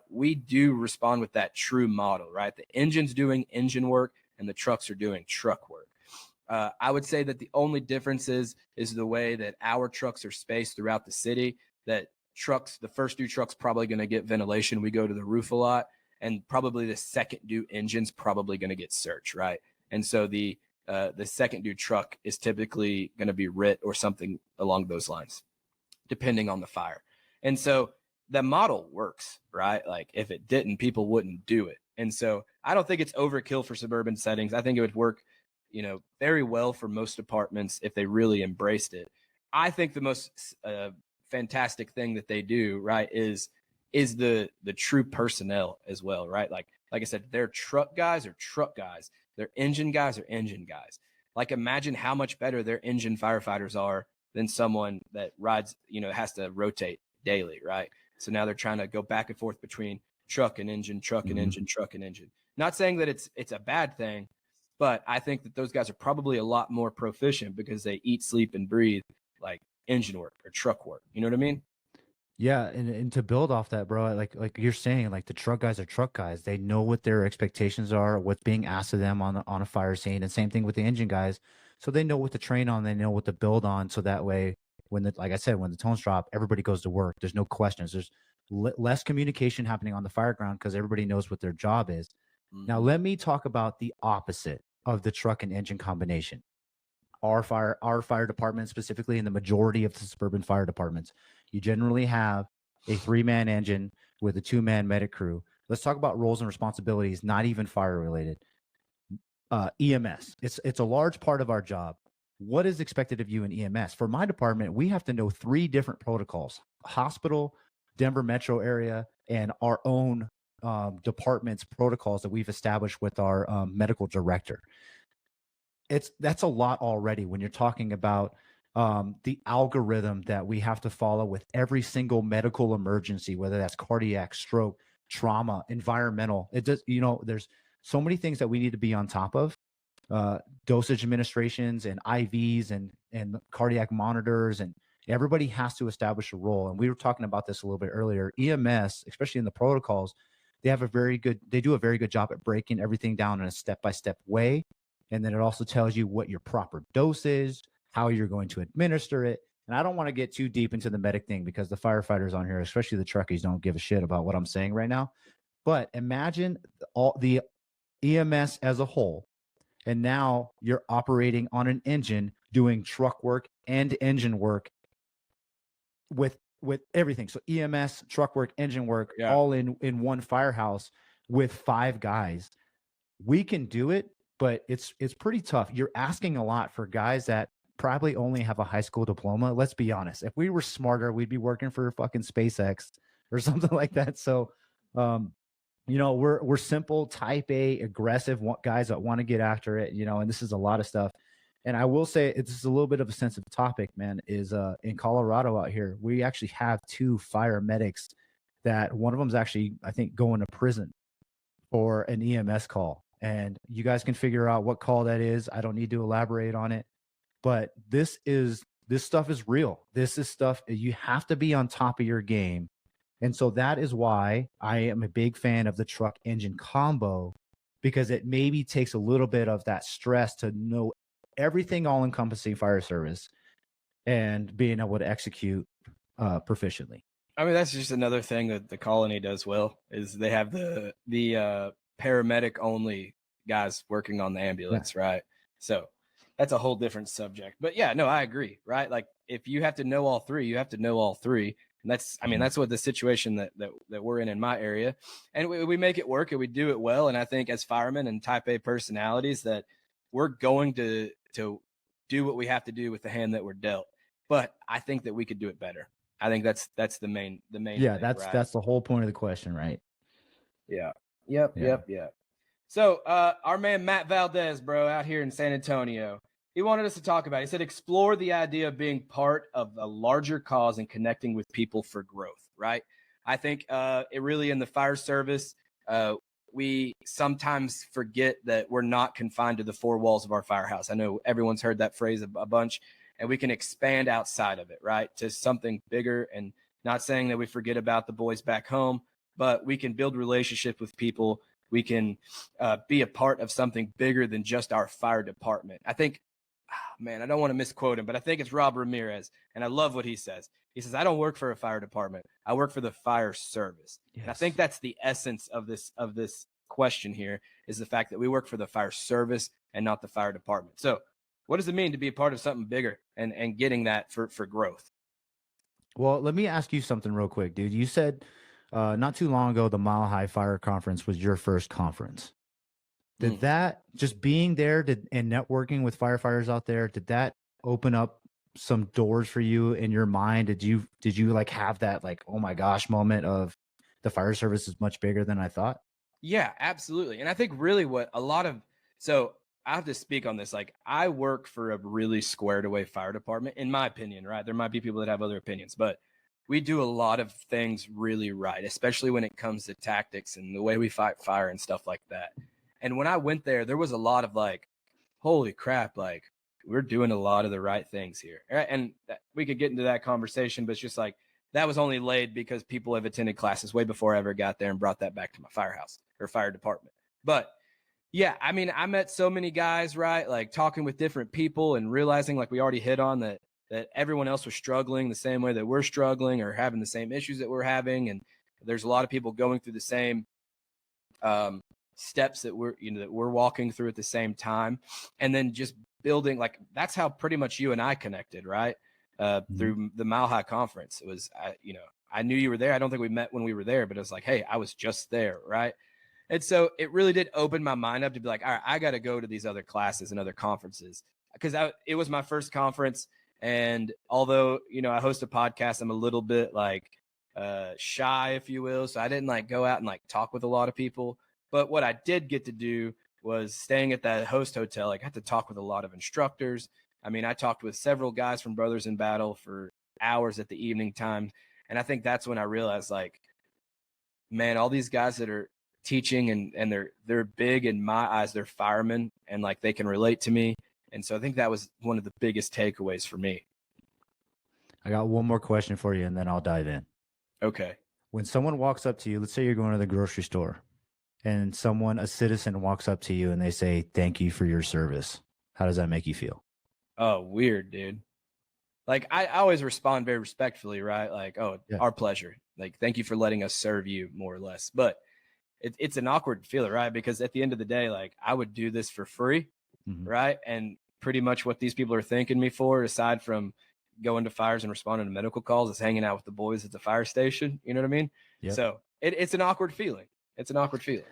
We do respond with that true model, right? The engine's doing engine work and the trucks are doing truck work. I would say that the only difference is the way that our trucks are spaced throughout the city. That trucks, the first due truck's probably going to get ventilation. We go to the roof a lot, and probably the second due engine's probably going to get search, right? And so the second due truck is typically going to be RIT or something along those lines, depending on the fire. And so the model works, right? Like if it didn't, people wouldn't do it. And so I don't think it's overkill for suburban settings. I think it would work, very well for most departments if they really embraced it. I think the most fantastic thing that they do, right, is the true personnel as well, right? Like I said, their truck guys are truck guys. Their engine guys are engine guys. Like imagine how much better their engine firefighters are than someone that rides, has to rotate daily, right? So now they're trying to go back and forth between truck and engine, truck and engine, truck and engine. Not saying that it's a bad thing, but I think that those guys are probably a lot more proficient because they eat, sleep, and breathe like engine work or truck work. You know what I mean? Yeah, and to build off that, bro, like you're saying, like the truck guys are truck guys. They know what their expectations are, what's being asked of them on a fire scene, and same thing with the engine guys. So they know what to train on, they know what to build on. So that way, like I said, when the tones drop, everybody goes to work. There's no questions. There's less communication happening on the fire ground because everybody knows what their job is. Now, let me talk about the opposite of the truck and engine combination. Our fire department specifically, in the majority of the suburban fire departments, you generally have a 3-man engine with a 2-man medic crew. Let's talk about roles and responsibilities, not even fire related. EMS, it's a large part of our job. What is expected of you in EMS? For my department, we have to know 3 different protocols: hospital, Denver metro area, and our own department's protocols that we've established with our medical director. That's a lot already when you're talking about the algorithm that we have to follow with every single medical emergency, whether that's cardiac, stroke, trauma, environmental. It does, there's so many things that we need to be on top of. Dosage administrations and IVs and cardiac monitors, and everybody has to establish a role. And we were talking about this a little bit earlier. EMS, especially in the protocols, they do a very good job at breaking everything down in a step-by-step way. And then it also tells you what your proper dose is, how you're going to administer it. And I don't want to get too deep into the medic thing because the firefighters on here, especially the truckies, don't give a shit about what I'm saying right now. But imagine all the EMS as a whole, and now you're operating on an engine doing truck work and engine work with everything. So EMS, truck work, engine work, all in one firehouse with 5 guys. We can do it, but it's pretty tough. You're asking a lot for guys that probably only have a high school diploma. Let's be honest. If we were smarter, we'd be working for fucking SpaceX or something like that. So, we're simple, type A, aggressive guys that want to get after it, and this is a lot of stuff. And I will say it's a little bit of a sensitive topic, man, is in Colorado out here, we actually have 2 fire medics that one of them's actually, I think, going to prison for an EMS call. And you guys can figure out what call that is. I don't need to elaborate on it, but this stuff is real. This is stuff you have to be on top of your game. And so that is why I am a big fan of the truck engine combo, because it maybe takes a little bit of that stress to know everything all encompassing fire service and being able to execute proficiently. I mean, that's just another thing that the colony does well, is they have the paramedic only guys working on the ambulance, right? So that's a whole different subject. But yeah, no, I agree, right? Like if you have to know all 3, you have to know all 3. And that's what the situation that we're in my area. And we make it work and we do it well. And I think as firemen and type A personalities that we're going to do what we have to do with the hand that we're dealt. But I think that we could do it better. I think that's the main. Yeah, thing, that's the whole point of the question, right? Yeah. Yep. So our man Matt Valdez, bro, out here in San Antonio, he wanted us to talk about it. He said, explore the idea of being part of a larger cause and connecting with people for growth, right? I think it really, in the fire service, we sometimes forget that we're not confined to the 4 walls of our firehouse. I know everyone's heard that phrase a bunch, and we can expand outside of it, right, to something bigger. And not saying that we forget about the boys back home, but we can build relationship with people. We can be a part of something bigger than just our fire department. I think, man, I don't want to misquote him, but I think it's Rob Ramirez, and I love what he says. He says, I don't work for a fire department. I work for the fire service. Yes. And I think that's the essence of this question here, is the fact that we work for the fire service and not the fire department. So what does it mean to be a part of something bigger and getting that for growth? Well, let me ask you something real quick, dude. You said not too long ago the Mile High Fire Conference was your first conference. Did Mm. that just being there and networking with firefighters out there, did that open up some doors for you in your mind? Did you like have that like, oh my gosh moment of the fire service is much bigger than I thought? Yeah, absolutely. And I think really what a lot of so I have to speak on this. Like I work for a really squared away fire department, in my opinion, right? There might be people that have other opinions, but we do a lot of things really right, especially when it comes to tactics and the way we fight fire and stuff like that. And when I went there, there was a lot of like, holy crap, like we're doing a lot of the right things here. And we could get into that conversation, but it's just like that was only laid because people have attended classes way before I ever got there and brought that back to my firehouse or fire department. But yeah, I mean, I met so many guys, right? Like talking with different people and realizing, like we already hit on that everyone else was struggling the same way that we're struggling or having the same issues that we're having, and there's a lot of people going through the same um, steps that we're walking through at the same time, and then just building like that's how pretty much you and I connected, right? Mhm. Through the Mile High Conference. It was, I knew you were there. I don't think we met when we were there, but it was like, hey, I was just there, right? And so it really did open my mind up to be like, all right, I got to go to these other classes and other conferences because it was my first conference. And although, I host a podcast, I'm a little bit like shy, if you will. So I didn't like go out and like talk with a lot of people. But what I did get to do was staying at that host hotel. Like I had to talk with a lot of instructors. I mean, I talked with several guys from Brothers in Battle for hours at the evening time. And I think that's when I realized like, man, all these guys that are teaching and they're big in my eyes, they're firemen and like they can relate to me. And so I think that was one of the biggest takeaways for me. I got one more question for you and then I'll dive in. Okay. When someone walks up to you, let's say you're going to the grocery store and a citizen walks up to you and they say, "Thank you for your service." How does that make you feel? Oh, weird, dude. Like I always respond very respectfully, right? Like, oh, Yeah. our pleasure. Like, thank you for letting us serve you, more or less. But it's an awkward feeling, right? Because at the end of the day, like I would do this for free, Mhm. right? And pretty much what these people are thanking me for, aside from going to fires and responding to medical calls, is hanging out with the boys at the fire station. You know what I mean? Yep. So it's an awkward feeling. It's an awkward feeling.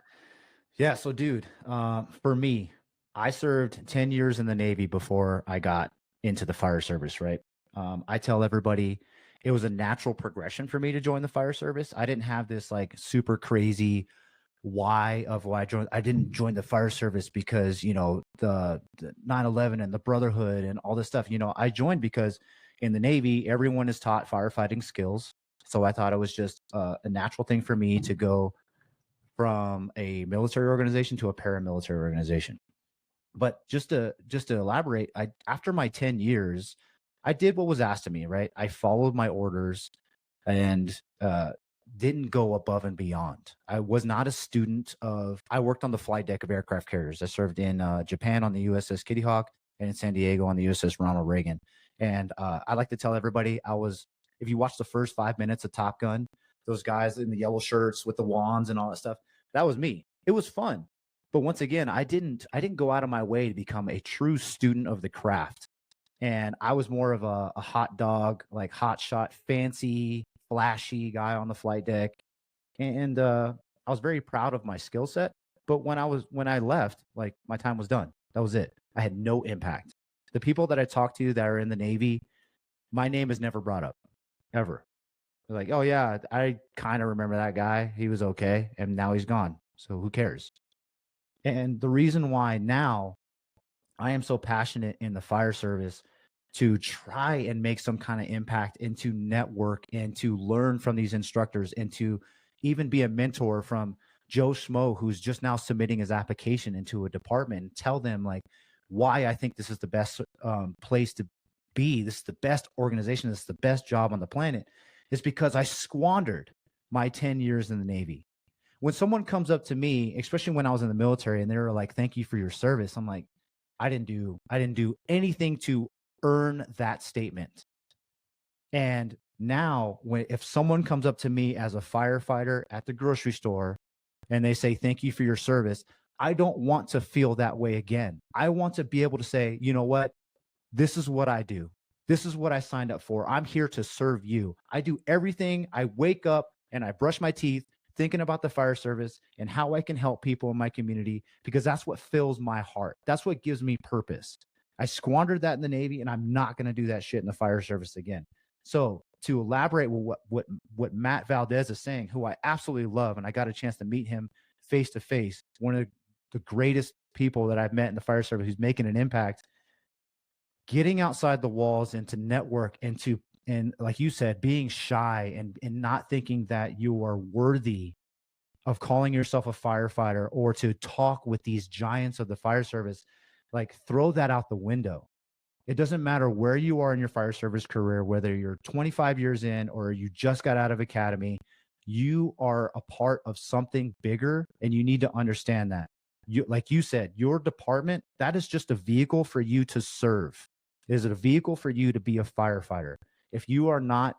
Yeah. So, dude, for me, I served 10 years in the Navy before I got into the fire service, right? I tell everybody it was a natural progression for me to join the fire service. I didn't have this like super crazy why I joined. I didn't join the fire service because, the 9/11 and the brotherhood and all this stuff. I joined because in the Navy, everyone is taught firefighting skills. So I thought it was just a natural thing for me to go from a military organization to a paramilitary organization. But just to elaborate, I after my 10 years, I did what was asked of me, right? I followed my orders and didn't go above and beyond. I was not a student of I worked on the flight deck of aircraft carriers. I served in Japan on the USS Kitty Hawk and in San Diego on the USS Ronald Reagan. And I like to tell everybody if you watch the first 5 minutes of Top Gun, those guys in the yellow shirts with the wands and all that stuff, that was me. It was fun. But once again, I didn't go out of my way to become a true student of the craft. And I was more of a hot dog, like hot shot, fancy, flashy guy on the flight deck. And I was very proud of my skill set. But when I left, like my time was done. That was it. I had no impact. The people that I talked to that are in the Navy, my name is never brought up ever. They're like, oh yeah, I kind of remember that guy. He was okay, and now he's gone. So who cares? And the reason why now I am so passionate in the fire service to try and make some kind of impact and to network and to learn from these instructors and to even be a mentor from Joe Schmo, who's just now submitting his application into a department, and tell them like why I think this is the best place to be. This is the best organization. This is the best job on the planet. Is because I squandered my 10 years in the Navy. When someone comes up to me, especially when I was in the military, and they were like, "Thank you for your service," I'm like, I didn't do anything to earn that statement. And now if someone comes up to me as a firefighter at the grocery store and they say thank you for your service, I don't want to feel that way again. I want to be able to say, you know what? This is what I do. This is what I signed up for. I'm here to serve you. I do everything. I wake up and I brush my teeth thinking about the fire service and how I can help people in my community, because that's what fills my heart. That's what gives me purpose. I squandered that in the Navy, and I'm not going to do that shit in the fire service again. So to elaborate with what Matt Valdez is saying, who I absolutely love, and I got a chance to meet him face to face, one of the greatest people that I've met in the fire service who's making an impact, getting outside the walls and to network and like you said, being shy and not thinking that you are worthy of calling yourself a firefighter or to talk with these giants of the fire service, like throw that out the window. It doesn't matter where you are in your fire service career, whether you're 25 years in or you just got out of academy, you are a part of something bigger, and you need to understand that. You, like you said, your department, that is just a vehicle for you to serve. Is it a vehicle for you to be a firefighter? If you are not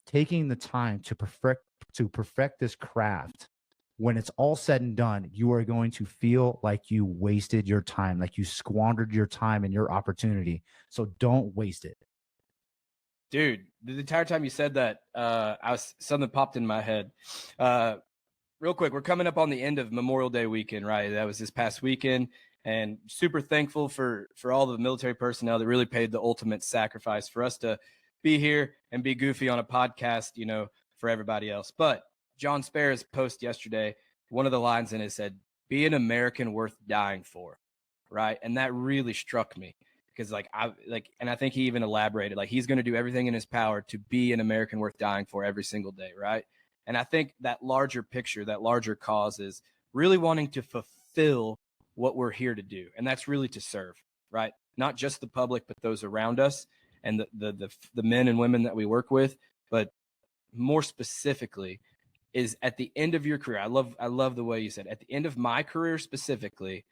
taking the time to perfect this craft, when it's all said and done, you are going to feel like you wasted your time, like you squandered your time and your opportunity. So don't waste it. Dude, the entire time you said that, something popped in my head. Real quick, we're coming up on the end of Memorial Day weekend, right? That was this past weekend, and super thankful for all the military personnel that really paid the ultimate sacrifice for us to be here and be goofy on a podcast, you know, for everybody else. But John Sparrow's post yesterday, one of the lines in it said, "Be an American worth dying for," right? And that really struck me because, and I think he even elaborated, like, he's going to do everything in his power to be an American worth dying for every single day, right? And I think that larger picture, that larger cause is really wanting to fulfill what we're here to do. And that's really to serve, right? Not just the public, but those around us and the men and women that we work with. But more specifically is at the end of your career. I love the way you said, at the end of my career specifically,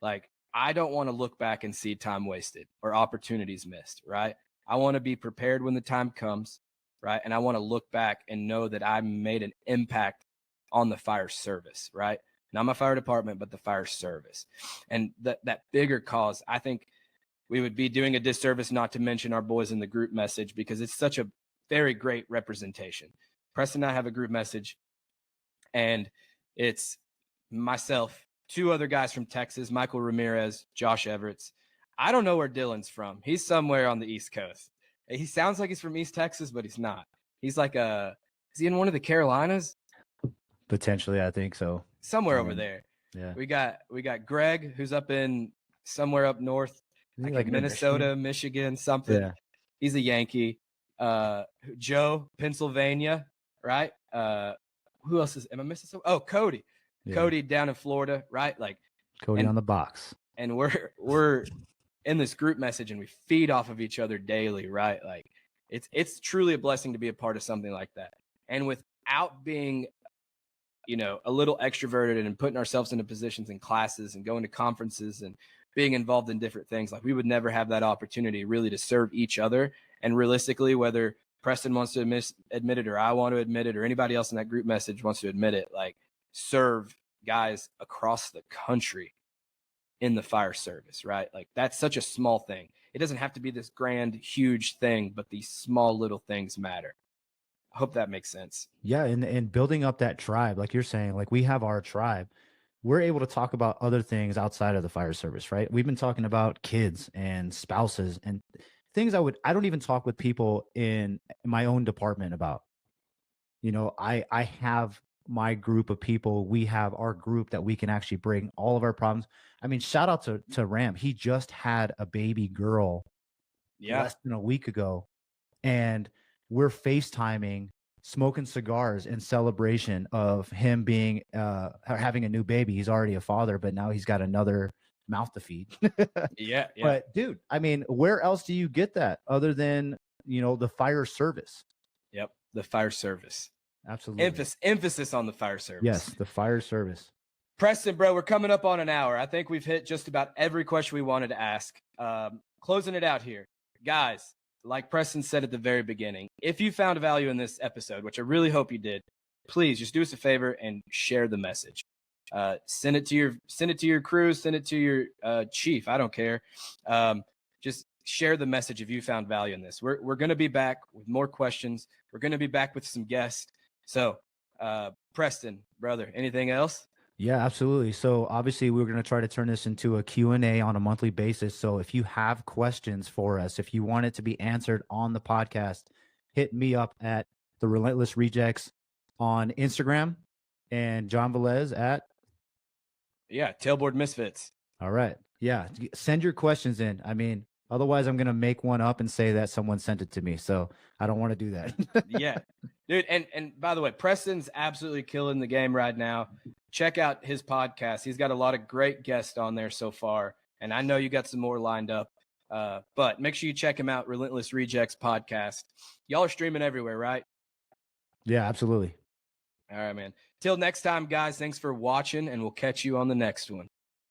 like, I don't want to look back and see time wasted or opportunities missed, right? I want to be prepared when the time comes, right? And I want to look back and know that I made an impact on the fire service, right? Not my fire department, but the fire service. And that bigger cause, I think we would be doing a disservice not to mention our boys in the group message, because it's such a very great representation. Preston and I have a group message, and it's myself, two other guys from Texas, Michael Ramirez, Josh Everett. I don't know where Dylan's from. He's somewhere on the East Coast. He sounds like he's from East Texas, but he's not. He's like is he in one of the Carolinas? Potentially, I think so. Somewhere over there. Yeah. We got Greg, who's up in somewhere up north, like Minnesota, Michigan, something. Yeah. He's a Yankee. Joe, Pennsylvania, right? Who else am I missing? Oh, Cody. Yeah. Cody down in Florida, right? Like Cody on the box. And we're in this group message, and we feed off of each other daily, right? Like it's truly a blessing to be a part of something like that. And without being, you know, a little extroverted and putting ourselves into positions in classes and going to conferences and being involved in different things, like, we would never have that opportunity really to serve each other. And realistically, whether Preston wants to admit it, or I want to admit it, or anybody else in that group message wants to admit it, like, serve guys across the country in the fire service, right? Like, that's such a small thing. It doesn't have to be this grand, huge thing, but these small little things matter. I hope that makes sense. Yeah. And building up that tribe, like you're saying, like, we have our tribe. We're able to talk about other things outside of the fire service, right? We've been talking about kids and spouses and things I don't even talk with people in my own department about. You know, I have my group of people. We have our group that we can actually bring all of our problems. I mean, shout out to Ram. He just had a baby girl less than a week ago, and we're FaceTiming, smoking cigars in celebration of him being having a new baby. He's already a father, but now he's got another mouth to feed. Yeah. But dude, I mean, where else do you get that other than, you know, the fire service? Yep, the fire service. Absolutely. Emphasis on the fire service. Yes, the fire service. Preston, bro, we're coming up on an hour. I think we've hit just about every question we wanted to ask. Closing it out here, guys. Like Preston said at the very beginning, if you found value in this episode, which I really hope you did, please just do us a favor and share the message. Send it to your crew, send it to your chief. I don't care. Just share the message if you found value in this. We're going to be back with more questions. We're going to be back with some guests. So, Preston, brother, anything else? Yeah, absolutely. So obviously we're going to try to turn this into a Q&A on a monthly basis. So if you have questions for us, if you want it to be answered on the podcast, hit me up at the Relentless Rejects on Instagram and John Velez at. Yeah, Tailboard Misfits. All right. Yeah, send your questions in. I mean, otherwise I'm going to make one up and say that someone sent it to me. So I don't want to do that. Yeah, dude. And by the way, Preston's absolutely killing the game right now. Check out his podcast. He's got a lot of great guests on there so far. And I know you got some more lined up. But make sure you check him out, Relentless Rejects podcast. Y'all are streaming everywhere, right? Yeah, absolutely. All right, man. Till next time, guys, thanks for watching, and we'll catch you on the next one.